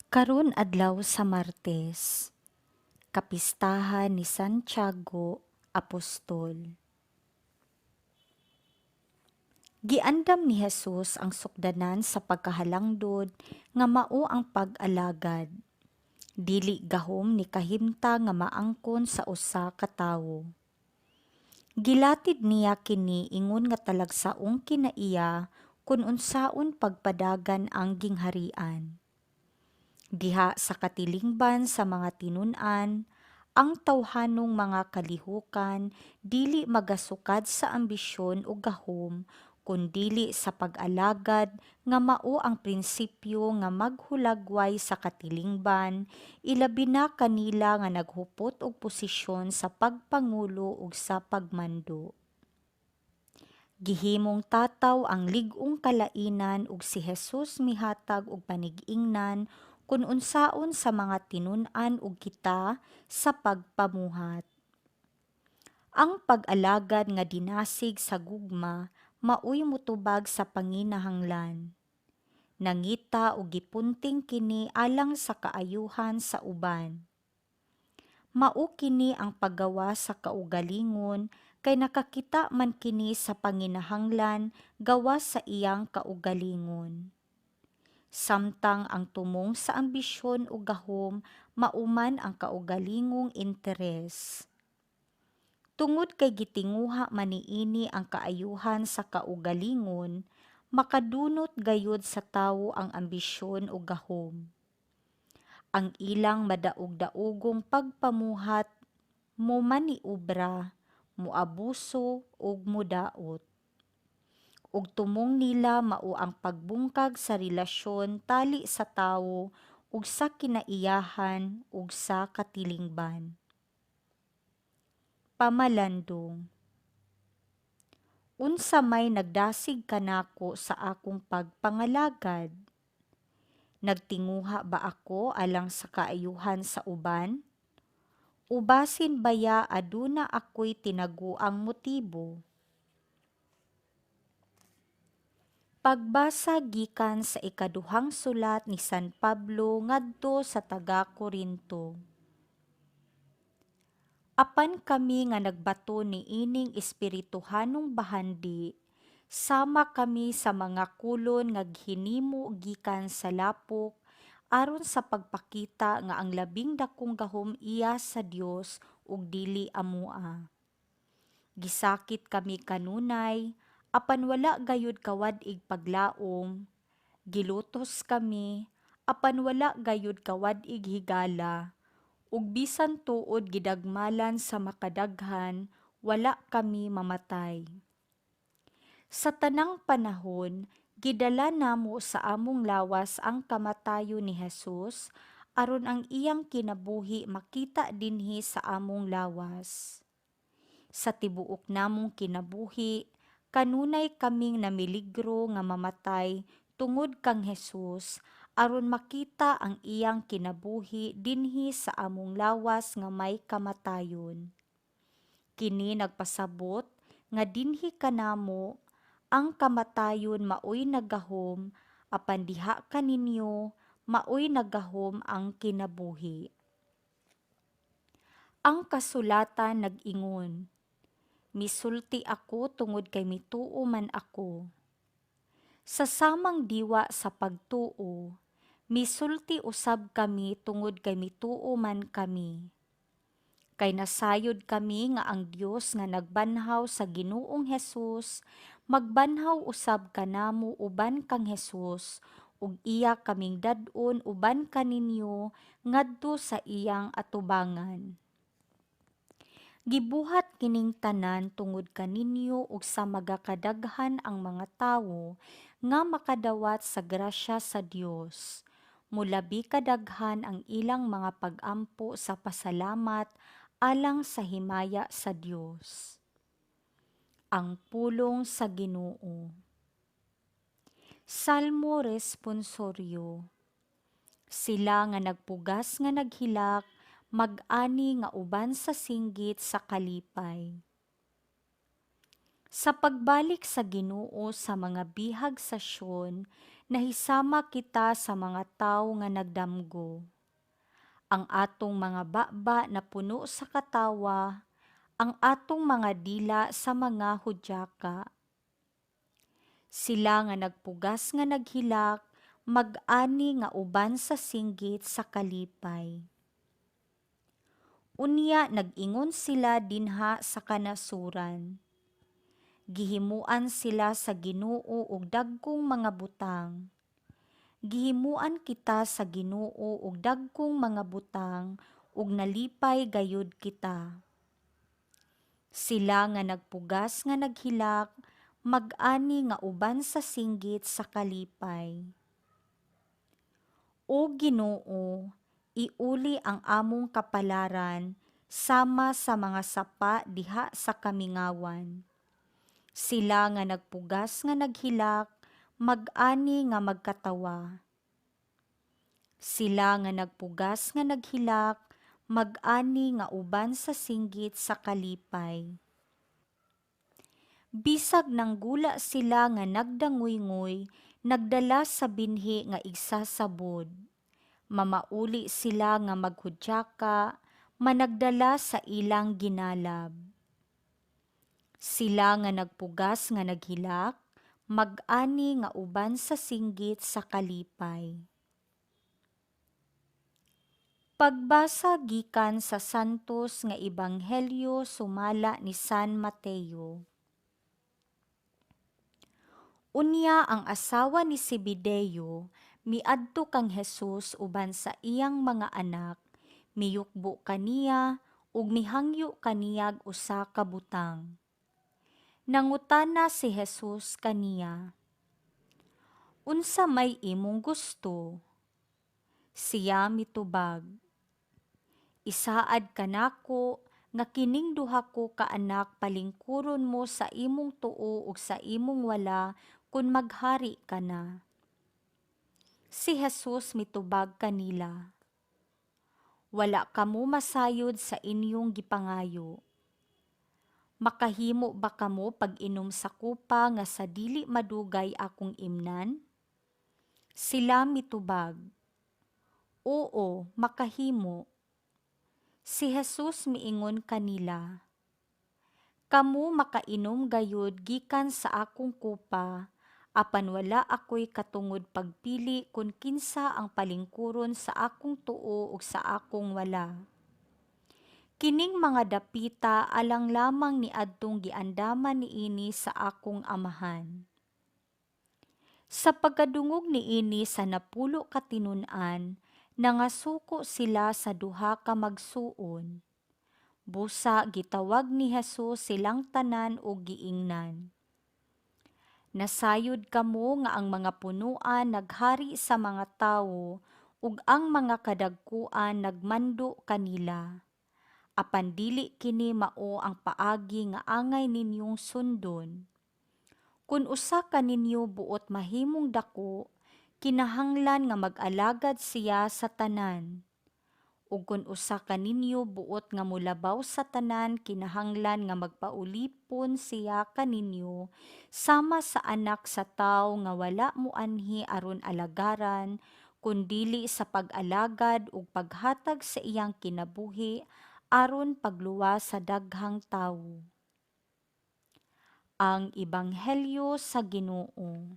Karon adlaw sa Martes, kapistahan ni Santiago Apostol. Giandam ni Jesus ang sukdanan sa pagkahalangdod nga mao ang pag-alagad. Dili gahom ni kahimta nga maangkon sa usa ka tawo. Gilatid niya kini ingon nga talagsaong kinaiya kun unsaon pagpadagan ang gingharian. Diha sa katilingban sa mga tinun-an, ang tawhanong mga kalihukan dili magasukad sa ambisyon o gahom, kundili sa pag-alagad nga mao ang prinsipyo nga maghulagway sa katilingban, ilabi na kanila nga naghupot og posisyon sa pagpangulo ug sa pagmando. Gihimong tataw ang lig-ong kalainan ug si Jesus mihatag og panig-ingnan kun unsaon sa mga tinun-an ug kita sa pagpamuhat. Ang pag-alagad nga dinasig sa gugma maoy motubag sa panginahanglan. Nangita og gipunting kini alang sa kaayuhan sa uban. Mao kini ang paggawa sa kaugalingon kay nakakita man kini sa panginahanglan gawas sa iyang kaugalingon. Samtang ang tumong sa ambisyon o gahom mauman ang kaugalingong interes. Tungod kay gitinguha man niini ang kaayuhan sa kaugalingon, makadunot gayud sa tawo ang ambisyon o gahom. Ang ilang madaog-daogong pagpamuhat mo maniobra, moabuso ug modaot. Ug tumong nila mao ang pagbungkag sa relasyon tali sa tawo ug sa kinaiyahan ug sa katilingban. Pamalandong. Unsa may nagdasig kanako sa akong pagpangalagad? Nagtinguha ba ako alang sa kaayuhan sa uban? Ubasin baya aduna ako'y tinaguang motibo? Pagbasa gikan sa ikaduhang sulat ni San Pablo ngadto sa taga-Korinto. Apan kami nga nagbato ni ining espirituhanong bahandi, sama kami sa mga kulon nga hinimo gikan sa lapok aron sa pagpakita nga ang labing dakong gahom iya sa Dios ug dili amoa. Gisakit kami kanunay, apan wala gayud kawad-ig paglaom. Gilutos kami, apan wala gayud kawad-ig higala. Ug bisan tuod gidagmalan sa makadaghan, wala kami mamatay. Sa tanang panahon, gidala namo sa among lawas ang kamatayon ni Jesus, aron ang iyang kinabuhi makita dinhi sa among lawas. Sa tibuok namong kinabuhi, kanunay kaming namiligro nga mamatay tungod kang Jesus, aron makita ang iyang kinabuhi dinhi sa among lawas nga may kamatayon. Kini nagpasabot nga dinhi kanamo ang kamatayon maoy nagahom, apan diha kaninyo maoy nagahom ang kinabuhi. Ang kasulatan nag-ingon, misulti ako tungod kay mituo man ako. Sa samang diwa sa pagtuo, misulti usab kami tungod kay mituo man kami. Kay nasayod kami nga ang Dios nga nagbanhaw sa Ginoong Hesus, magbanhaw usab kanamo uban kang Hesus, ug iya kaming dad-on uban kaninyo ngadto sa iyang atubangan. Gibuhat kining tanan tungod kaninyo ug sa magakadaghan ang mga tawo nga makadawat sa grasya sa Dios. Mulabi kadaghan ang ilang mga pag-ampo sa pasalamat alang sa himaya sa Dios. Ang pulong sa Ginoo. Salmo responsoryo. Sila nga nagpugas nga naghilak, mag-ani nga uban sa singgit sa kalipay. Sa pagbalik sa Ginoo sa mga bihag sa Sion, nahisama kita sa mga tawo nga nagdamgo. Ang atong mga baba na puno sa katawa, ang atong mga dila sa mga hudyaka. Sila nga nagpugas nga naghilak, mag-ani nga uban sa singgit sa kalipay. Unya nag-ingon sila dinha sa kanasuran. Gihimuan sila sa Ginoo og dagkong mga butang. Gihimuan kita sa Ginoo og dagkong mga butang ug nalipay gayud kita. Sila nga nagpugas nga naghilak, mag-ani nga uban sa singgit sa kalipay. O Ginoo, iuli ang among kapalaran sama sa mga sapa diha sa kamingawan. Sila nga nagpugas nga naghilak, mag-ani nga magkatawa. Sila nga nagpugas nga naghilak, mag-ani nga uban sa singgit sa kalipay. Bisag nanggula sila nga nagdanguy-nguy, nagdala sa binhi nga igsasabod. Mamauli sila nga maghudyaka, managdala sa ilang ginalab. Sila nga nagpugas nga naghilak, mag-ani nga uban sa singgit sa kalipay. Pagbasa gikan sa Santos nga Ebanghelyo sumala ni San Mateo. Unya ang asawa ni Zebedeo miadto kang Hesus uban sa iyang mga anak, miyukbo kaniya ug mihangyo kaniyag usa ka butang. Nangutana si Hesus kaniya, "Unsa may imong gusto?" Siya mitubag, "Isaad kanako nga kining duha ko ka anak palingkuron mo sa imong tuo ug sa imong wala kun maghari ka na." Si Hesus mitubag kanila, "Wala kamo masayod sa inyong gipangayo. Makahimo ba kamo pag-inom sa kupa nga sa dili madugay akong imnan?" Sila mitubag, "Oo, makahimo." Si Hesus miingon kanila, "Kamo makainom gayud gikan sa akong kupa, apan wala ako'y katungod pagpili kung kinsa ang palingkuron sa akong tuo ug sa akong wala. Kining mga dapita alang lamang ni adtong giandaman niini sa akong amahan." Sa pagkadungog niini sa napulo ka tinun-an, nangasuko sila sa duha ka magsuon. Busa gitawag ni Hesus silang tanan og giingnan. "Nasayod kamo nga ang mga punuan naghari sa mga tawo ug ang mga kadagkuan nagmando kanila. Apan dili kini mao ang paagi nga angay ninyong sundon. Kung usa ka ninyo buot mahimong dako, kinahanglan nga mag-alagad siya sa tanan. Ug kung usa ka ninyo buot nga mulabaw sa tanan, kinahanglan nga magpaulipon siya kaninyo sama sa anak sa tawo nga wala moanhi aron alagaran, kundili sa pag-alagad ug paghatag sa iyang kinabuhi aron pagluwas sa daghang tawo." Ang Ebanghelyo sa Ginoo.